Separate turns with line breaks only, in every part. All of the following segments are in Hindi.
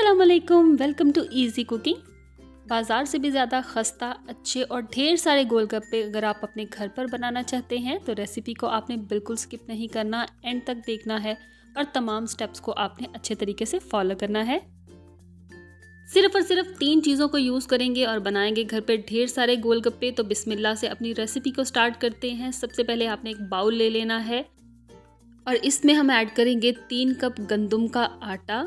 अस्सलामुअलैकुम, वेलकम टू इजी कुकिंग। बाज़ार से भी ज़्यादा खस्ता, अच्छे और ढेर सारे गोलगप्पे अगर आप अपने घर पर बनाना चाहते हैं तो रेसिपी को आपने बिल्कुल स्किप नहीं करना, एंड तक देखना है और तमाम स्टेप्स को आपने अच्छे तरीके से फॉलो करना है। सिर्फ और सिर्फ 3 चीज़ों को यूज़ करेंगे और बनाएंगे घर पे ढेर सारे गोलगप्पे। तो बिस्मिल्लाह से अपनी रेसिपी को स्टार्ट करते हैं। सबसे पहले आपने एक बाउल ले लेना है और इसमें हम ऐड करेंगे 3 कप गंदम का आटा।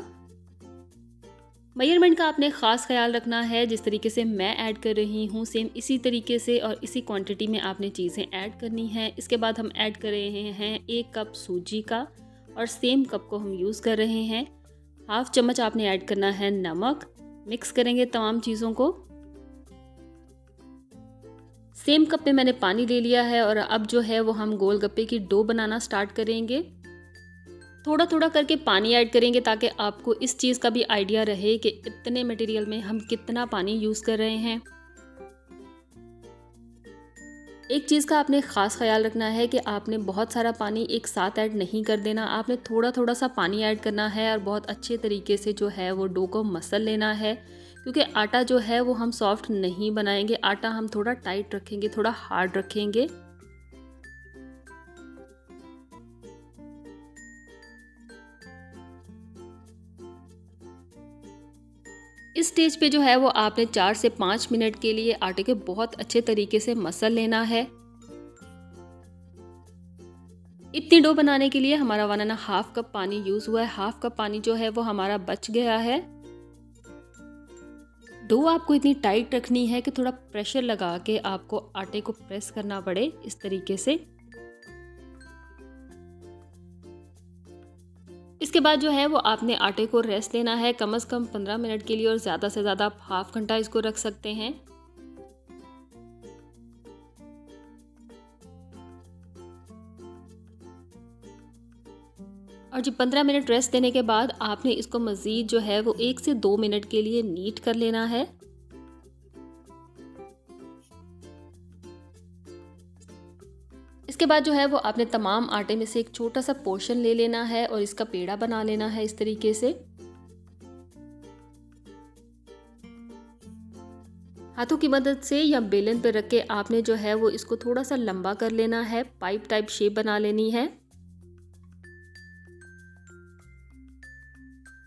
मेजरमेंट का आपने ख़ास ख्याल रखना है, जिस तरीके से मैं ऐड कर रही हूँ सेम इसी तरीके से और इसी क्वांटिटी में आपने चीज़ें ऐड करनी है। इसके बाद हम ऐड कर रहे हैं 1 कप सूजी का और सेम कप को हम यूज़ कर रहे हैं। हाफ चम्मच आपने ऐड करना है नमक। मिक्स करेंगे तमाम चीज़ों को। सेम कप में मैंने पानी ले लिया है और अब जो है वो हम गोलगप्पे की डो बनाना स्टार्ट करेंगे। थोड़ा थोड़ा करके पानी ऐड करेंगे ताकि आपको इस चीज़ का भी आइडिया रहे कि इतने मटेरियल में हम कितना पानी यूज़ कर रहे हैं। एक चीज़ का आपने ख़ास ख्याल रखना है कि आपने बहुत सारा पानी एक साथ ऐड नहीं कर देना। आपने थोड़ा थोड़ा सा पानी ऐड करना है और बहुत अच्छे तरीके से जो है वो डो को मसल लेना है, क्योंकि आटा जो है वो हम सॉफ्ट नहीं बनाएंगे। आटा हम थोड़ा टाइट रखेंगे, थोड़ा हार्ड रखेंगे। इस स्टेज पे जो है वो आपने 4 से 5 मिनट के लिए आटे के बहुत अच्छे तरीके से मसल लेना है। इतनी डो बनाने के लिए हमारा 1.5 कप पानी यूज़ हुआ है। हाफ कप पानी जो है वो हमारा बच गया है। डो आपको इतनी टाइट रखनी है कि थोड़ा प्रेशर लगा के आपको आटे को प्रेस करना पड़े, इस तरीके से। इसके बाद जो है वो आपने आटे को रेस्ट देना है कम से कम 15 मिनट के लिए, और ज़्यादा से ज़्यादा आप हाफ घंटा इसको रख सकते हैं। और जब 15 मिनट रेस्ट देने के बाद आपने इसको मज़ीद जो है वो 1 से 2 मिनट के लिए नीट कर लेना है। इसके बाद जो है वो आपने तमाम आटे में से एक छोटा सा पोर्शन ले लेना है और इसका पेड़ा बना लेना है इस तरीके से। हाथों की मदद से या बेलन पर रख के आपने जो है वो इसको थोड़ा सा लंबा कर लेना है, पाइप टाइप शेप बना लेनी है।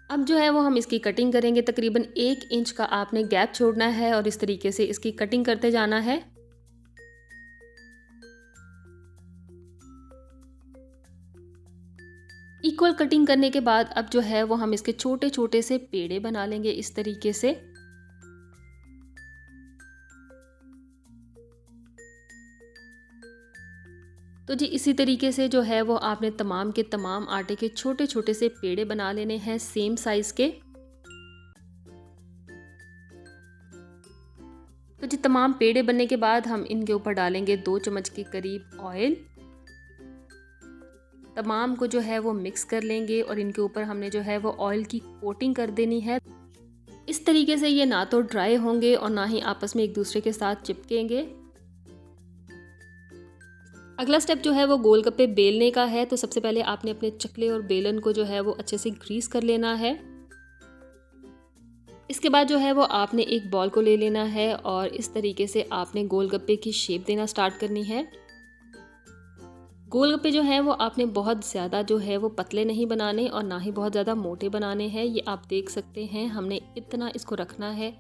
अब जो है वो हम इसकी कटिंग करेंगे। तकरीबन 1 इंच का आपने गैप छोड़ना है और इस तरीके से इसकी कटिंग करते जाना है। इक्वल कटिंग करने के बाद अब जो है वो हम इसके छोटे छोटे से पेड़े बना लेंगे इस तरीके से। तो जी इसी तरीके से जो है वो आपने तमाम के तमाम आटे के छोटे छोटे से पेड़े बना लेने हैं सेम साइज के। तो जी तमाम पेड़े बनने के बाद हम इनके ऊपर डालेंगे 2 चम्मच के करीब ऑयल। तमाम को जो है वो मिक्स कर लेंगे और इनके ऊपर हमने जो है वो ऑयल की कोटिंग कर देनी है। इस तरीके से ये ना तो ड्राई होंगे और ना ही आपस में एक दूसरे के साथ चिपकेंगे। अगला स्टेप जो है वो गोलगप्पे बेलने का है। तो सबसे पहले आपने अपने चकले और बेलन को जो है वो अच्छे से ग्रीस कर लेना है। इसके बाद जो है वो आपने एक बॉल को ले लेना है और इस तरीके से आपने गोलगप्पे की शेप देना स्टार्ट करनी है। गोलगप्पे जो हैं वो आपने बहुत ज़्यादा जो है वो पतले नहीं बनाने और ना ही बहुत ज़्यादा मोटे बनाने हैं। ये आप देख सकते हैं, हमने इतना इसको रखना है।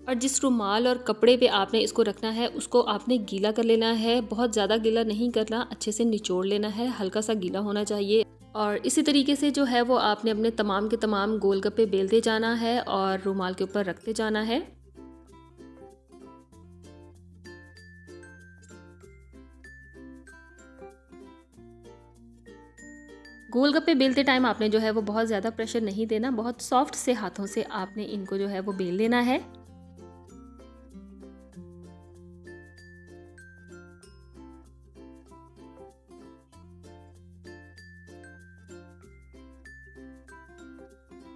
और जिस रुमाल और कपड़े पे आपने इसको रखना है उसको आपने गीला कर लेना है। बहुत ज़्यादा गीला नहीं करना, अच्छे से निचोड़ लेना है, हल्का सा गीला होना चाहिए। और इसी तरीके से जो है वो आपने अपने तमाम के तमाम गोलगप्पे बेलते जाना है और रुमाल के ऊपर रखते जाना है। गोलगप्पे बेलते टाइम आपने जो है वो बहुत ज़्यादा प्रेशर नहीं देना, बहुत सॉफ्ट से हाथों से आपने इनको जो है वो बेल लेना है।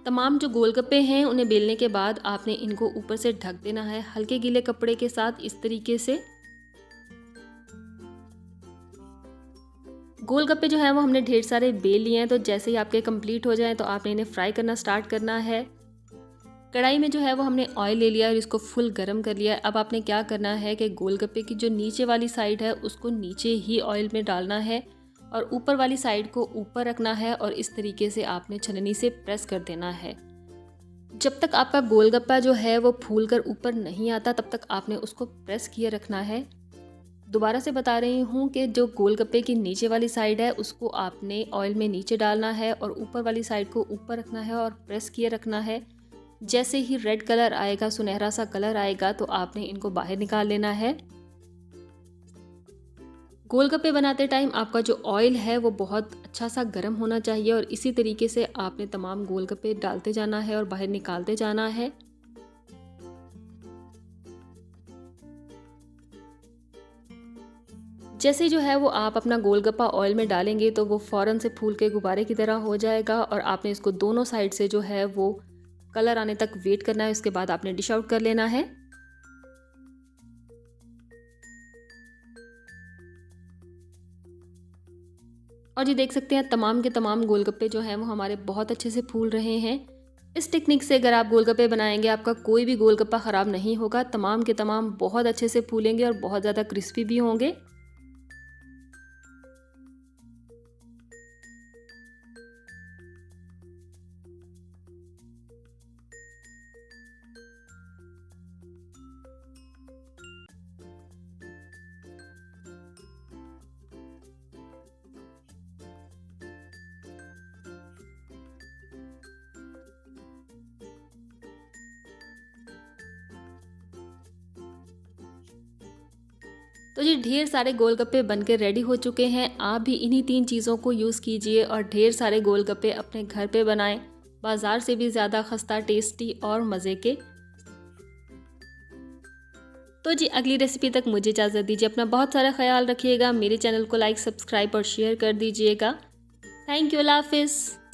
तमाम जो गोलगप्पे हैं उन्हें बेलने के बाद आपने इनको ऊपर से ढक देना है हल्के गीले कपड़े के साथ इस तरीके से। गोलगप्पे जो है वो हमने ढेर सारे बेल लिए हैं, तो जैसे ही आपके कंप्लीट हो जाएं तो आपने इन्हें फ्राई करना स्टार्ट करना है। कढ़ाई में जो है वो हमने ऑयल ले लिया और इसको फुल गरम कर लिया है। अब आपने क्या करना है कि गोलगप्पे की जो नीचे वाली साइड है उसको नीचे ही ऑयल में डालना है और ऊपर वाली साइड को ऊपर रखना है और इस तरीके से आपने छलनी से प्रेस कर देना है। जब तक आपका गोलगप्पा जो है वो फूल कर ऊपर नहीं आता तब तक आपने उसको प्रेस किए रखना है। दोबारा से बता रही हूँ कि जो गोलगप्पे की नीचे वाली साइड है उसको आपने ऑयल में नीचे डालना है और ऊपर वाली साइड को ऊपर रखना है और प्रेस किए रखना है। जैसे ही रेड कलर आएगा, सुनहरा सा कलर आएगा, तो आपने इनको बाहर निकाल लेना है। गोलगप्पे बनाते टाइम आपका जो ऑयल है वो बहुत अच्छा सा गर्म होना चाहिए और इसी तरीके से आपने तमाम गोलगप्पे डालते जाना है और बाहर निकालते जाना है। जैसे जो है वो आप अपना गोलगप्पा ऑयल में डालेंगे तो वो फ़ौरन से फूल के गुब्बारे की तरह हो जाएगा और आपने इसको दोनों साइड से जो है वो कलर आने तक वेट करना है। उसके बाद आपने डिश आउट कर लेना है। और जी देख सकते हैं तमाम के तमाम गोलगप्पे जो हैं वो हमारे बहुत अच्छे से फूल रहे हैं। इस टेक्निक से अगर आप गोलगप्पे बनाएंगे आपका कोई भी गोलगप्पा ख़राब नहीं होगा। तमाम के तमाम बहुत अच्छे से फूलेंगे और बहुत ज़्यादा क्रिस्पी भी होंगे। तो जी ढेर सारे गोलगप्पे बनके रेडी हो चुके हैं। आप भी इन्हीं 3 चीज़ों को यूज़ कीजिए और ढेर सारे गोलगप्पे अपने घर पे बनाएं। बाज़ार से भी ज़्यादा खस्ता, टेस्टी और मज़े के। तो जी अगली रेसिपी तक मुझे इजाज़त दीजिए। अपना बहुत सारा ख्याल रखिएगा। मेरे चैनल को लाइक, सब्सक्राइब और शेयर कर दीजिएगा। Thank you. अल्लाह हाफ़िज़।